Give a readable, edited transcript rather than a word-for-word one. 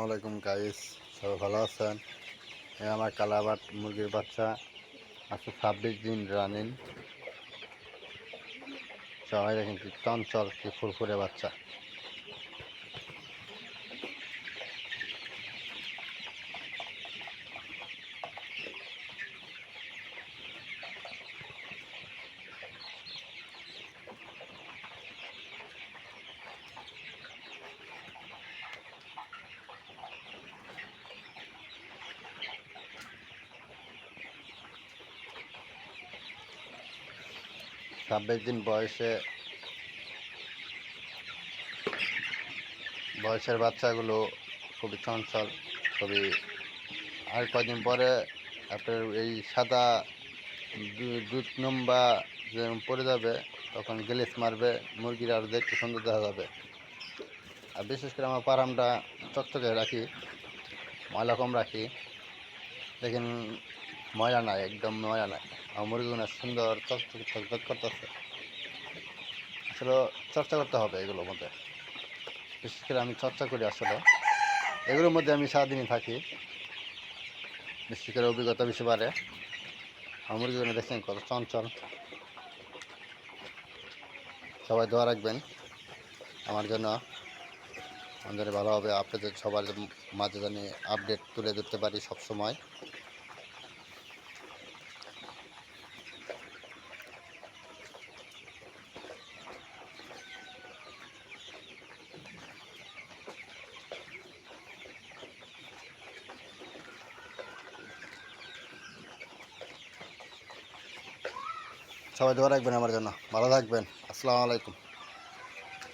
আসসালামু আলাইকুম গাইস, সবাই ভালো আছেন? এই আমার কালাবাট মুরগির বাচ্চা আজকে 26 দিন রানিং। সবাই দেখেন কি চঞ্চল, কি ফুরফুরে বাচ্চা। 26 দিন বয়সের বাচ্চাগুলো খুবই চঞ্চল, খুবই। আর কয়দিন পরে আপনার এই সাদা দুধ নম্বা যেমন পড়ে যাবে, তখন গ্লেস মারবে, মুরগির আর দেখতে সুন্দর দেখা যাবে। আর বিশেষ করে আমার ফার্মটা চকচকে রাখি, ময়লা কম রাখি। দেখেন ময়লা নাই, একদম ময়লা নাই। আর মুরগিগুলো সুন্দর চকচক চকচক করতেছে। আসলে চর্চা করতে হবে এগুলোর মধ্যে। বিশেষ করে আমি চর্চা করি আসলে, এগুলোর মধ্যে আমি সারাদিনই থাকি। বিশেষ করে অভিজ্ঞতা বেশি বাড়ে। আর মুরগিগুলো দেখছেন কত চঞ্চল। সবাই দোয়া রাখবেন আমার জন্য, আমাদের ভালো হবে। আপনাদের সবার মাঝে জানি আপডেট তুলে ধরতে পারি সবসময়। সবাই দোয়া রাখবেন আমার জন্য। ভালো থাকবেন। আসসালামু আলাইকুম।